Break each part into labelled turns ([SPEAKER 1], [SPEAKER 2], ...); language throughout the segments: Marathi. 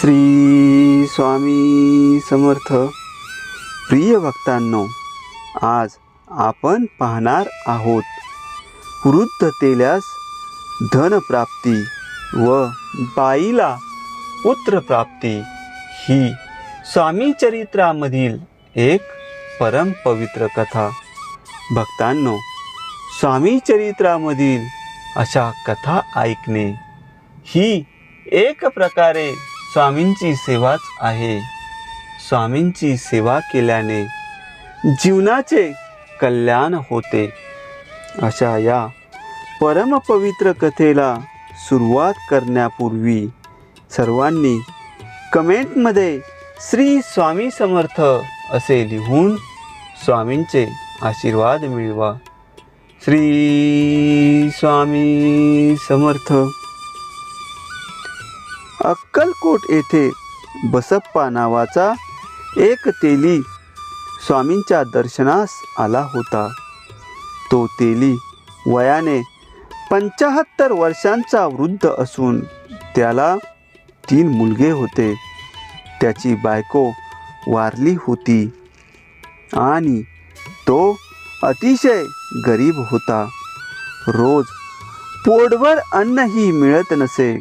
[SPEAKER 1] श्री स्वामी समर्थ. प्रिय भक्तांनो, आज आपण पाहणार आहोत वृद्ध तेल्यास धनप्राप्ती व बाईला पुत्रप्राप्ती ही स्वामी चरित्रामधील एक परम पवित्र कथा. भक्तांनो, स्वामी चरित्रामधील अशा कथा ऐकणे ही एक प्रकारे स्वामींची सेवाच आहे. स्वामींची सेवा केल्याने जीवनाचे कल्याण होते. अशा या परमपवित्र कथेला सुरुवात करण्यापूर्वी सर्वांनी कमेंटमध्ये श्री स्वामी समर्थ असे लिहून स्वामींचे आशीर्वाद मिळवा. श्री स्वामी समर्थ. अक्कलकोट येथे बसप्पा नावाचा एक तेली स्वामींच्या दर्शनास आला होता. तो तेली वयाने 75 वर्षांचा वृद्ध असून त्याला 3 मुलगे होते. त्याची बायको वारली होती आणि तो अतिशय गरीब होता. रोज पोटभर अन्नही मिळत नसे.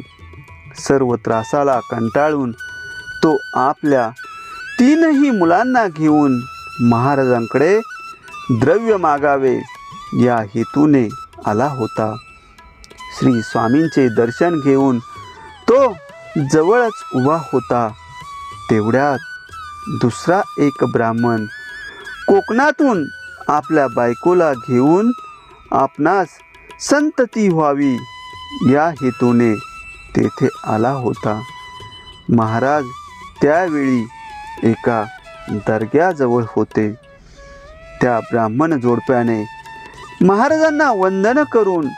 [SPEAKER 1] सर्व त्रासाला कंटाळून तो आपल्या 3ही मुलांना घेऊन महाराजांकडे द्रव्य मागावे या हेतूने आला होता. श्री स्वामींचे दर्शन घेऊन तो जवळच उभा होता. तेवढ्यात दुसरा एक ब्राह्मण कोकणातून आपल्या बायकोला घेऊन आपणास संतती व्हावी या हेतूने तेथे आला होता. महाराज त्यावेळी एका दर्ग्याजवळ होते. त्या ब्राह्मण जोडप्याने महाराजांना वंदन करून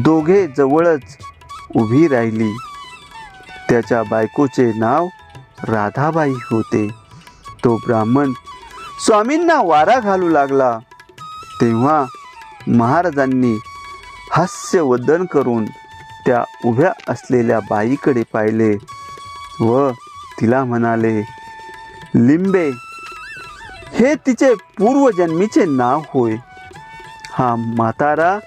[SPEAKER 1] दोघे जवळच उभी राहिली. त्याच्या बायकोचे नाव राधाबाई होते. तो ब्राह्मण स्वामींना वारा घालू लागला. तेव्हा महाराजांनी हास्यवदन करून त्या उभ्या असलेल्या बाईकडे पाहिले व तिला म्हणाले, लिंबे हे तिचे पूर्वजन्मीचे नाव होय. हा म्हातारा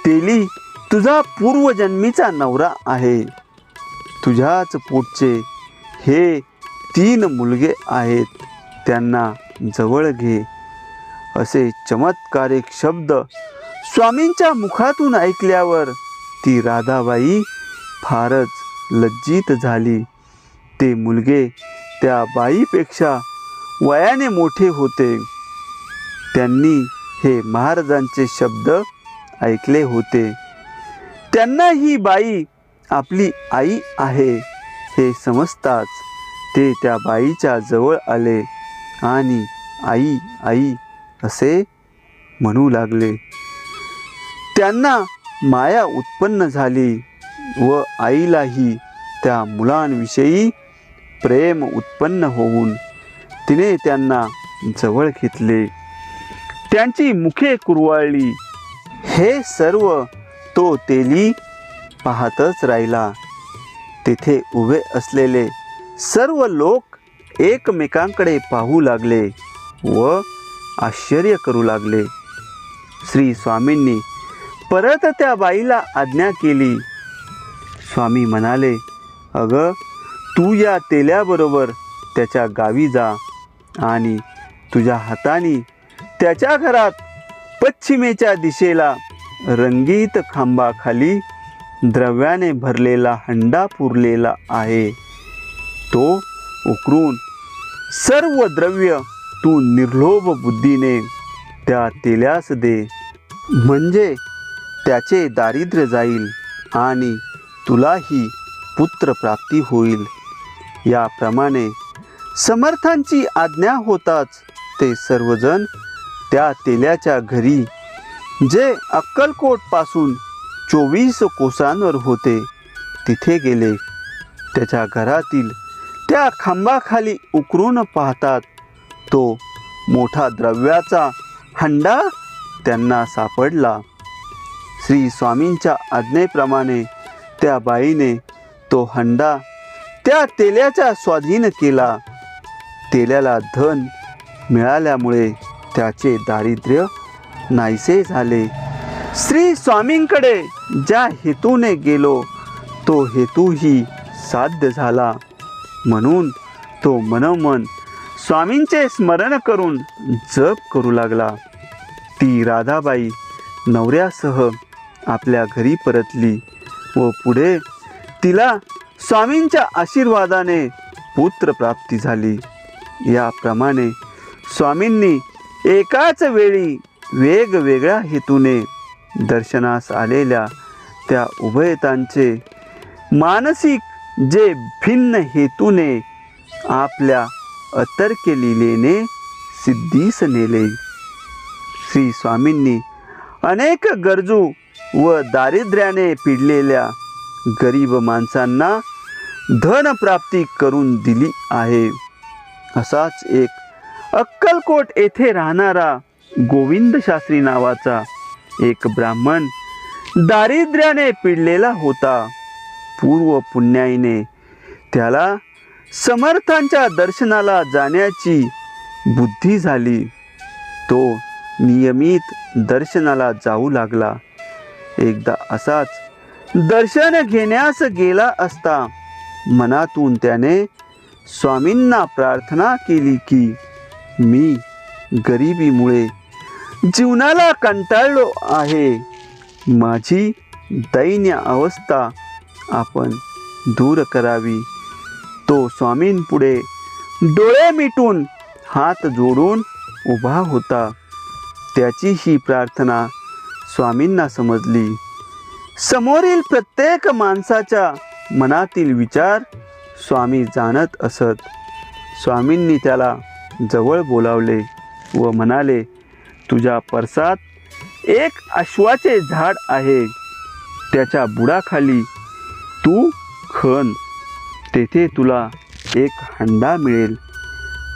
[SPEAKER 1] तेली तुझा पूर्वजन्मीचा नवरा आहे. तुझ्याच पोटचे हे 3 मुलगे आहेत. त्यांना जवळ घे. असे चमत्कारिक शब्द स्वामींच्या मुखातून ऐकल्यावर ती राधाबाई फारच लज्जित झाली. ते मुलगे त्या बाईपेक्षा वयाने मोठे होते. त्यांनी हे महाराजांचे शब्द ऐकले होते. त्यांना ही बाई आपली आई आहे हे समजताच ते त्या बाईच्या जवळ आले आणि आई आई असे म्हणू लागले. त्यांना माया उत्पन्न झाली व आईलाही त्या मुलांविषयी प्रेम उत्पन्न होऊन तिने त्यांना जवळ घेतले. त्यांची मुखे कुरवाळली. हे सर्व तो तेली पाहतच राहिला. तेथे उभे असलेले सर्व लोक एकमेकांकडे पाहू लागले व आश्चर्य करू लागले. श्री स्वामींनी परत त्या बाईला आज्ञा केली. स्वामी म्हणाले, अगं, तू या तेल्याबरोबर त्याच्या गावी जा आणि तुझ्या हाताने त्याच्या घरात पश्चिमेच्या दिशेला रंगीत खांबाखाली द्रव्याने भरलेला हंडा पुरलेला आहे. तो उकरून सर्व द्रव्य तू निर्लोभ बुद्धीने त्या तेल्यास दे. म्हणजे त्याचे दारिद्र्य जाईल आणि तुलाही पुत्रप्राप्ती होईल. याप्रमाणे समर्थांची आज्ञा होताच ते सर्वजण त्या तेल्याच्या घरी, जे अक्कलकोटपासून 24 कोसांवर होते, तिथे गेले. त्याच्या घरातील त्या खांबाखाली उकरून पाहतात तो मोठा द्रव्याचा हंडा त्यांना सापडला. श्री स्वामींच्या आज्ञेप्रमाणे त्या बाईने तो हंडा त्या तेल्याचा स्वाधीन केला. तेल्याला धन मिळाल्यामुळे त्याचे दारिद्र्य नाहीसे झाले. श्री स्वामींकडे ज्या हेतूने गेलो तो हेतूही साध्य झाला. म्हणून तो मनोमन स्वामींचे स्मरण करून जप करू लागला. ती राधाबाई नवऱ्यासह आपल्या घरी परतली व पुढे तिला स्वामींच्या आशीर्वादाने पुत्रप्राप्ती झाली. याप्रमाणे स्वामींनी एकाच वेळी वेगवेगळ्या हेतूने दर्शनास आलेल्या त्या उभयतांचे मानसिक जे भिन्न हेतूने आपल्या अतर्क्य लीलेने सिद्धीस नेले. श्री स्वामींनी अनेक गरजू व दारिद्र्याने पिडलेल्या गरीब माणसांना धनप्राप्ती करून दिली आहे. असाच एक अक्कलकोट येथे राहणारा गोविंद शास्त्री नावाचा एक ब्राह्मण दारिद्र्याने पिडलेला होता. पूर्व पुण्याईने त्याला समर्थांच्या दर्शनाला जाण्याची बुद्धी झाली. तो नियमित दर्शनाला जाऊ लागला. एकदा असाच दर्शन घेण्यास गेला असता मनातून त्याने स्वामींना प्रार्थना केली की मी गरिबीमुळे जीवनाला कंटाळलो आहे. माझी दैन्य अवस्था आपण दूर करावी. तो स्वामींपुढे डोळे मिटून हात जोडून उभा होता. त्याची ही प्रार्थना स्वामींना समजली. समोरील प्रत्येक माणसाच्या मनातील विचार स्वामी जाणत असत. स्वामींनी त्याला जवळ बोलावले व म्हणाले, तुझ्या परसात एक अश्वाचे झाड आहे. त्याच्या बुडाखाली तू खण. तेथे तुला एक हंडा मिळेल.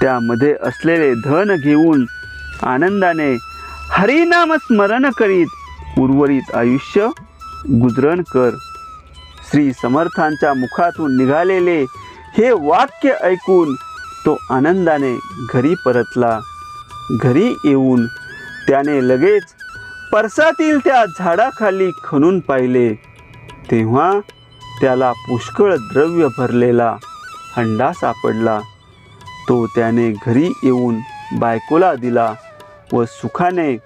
[SPEAKER 1] त्यामध्ये असलेले धन घेऊन आनंदाने हरिनाम स्मरण करीत उर्वरित आयुष्य गुजरण कर. श्री समर्थांच्या मुखातून निघालेले हे वाक्य ऐकून तो आनंदाने घरी परतला. घरी येऊन त्याने लगेच परसातील त्या झाडाखाली खणून पाहिले. तेव्हा त्याला पुष्कळ द्रव्य भरलेला हंडा सापडला. तो त्याने घरी येऊन बायकोला दिला व सुखाने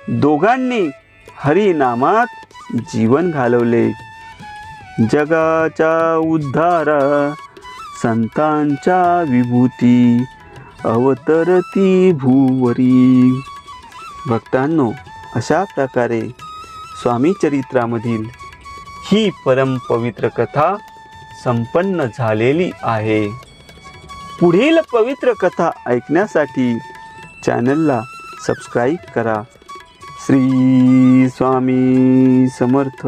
[SPEAKER 1] दोघांनी हरिनामात जीवन घालवले. जगाच्या उद्धारा संतांच्या विभूती अवतरती भूवरी. भक्तांनो, अशा प्रकारे स्वामी चरित्रामधील ही परम पवित्र कथा संपन्न झालेली आहे. पुढील पवित्र कथा ऐकण्यासाठी चॅनलला सबस्क्राईब करा. श्री स्वामी समर्थ.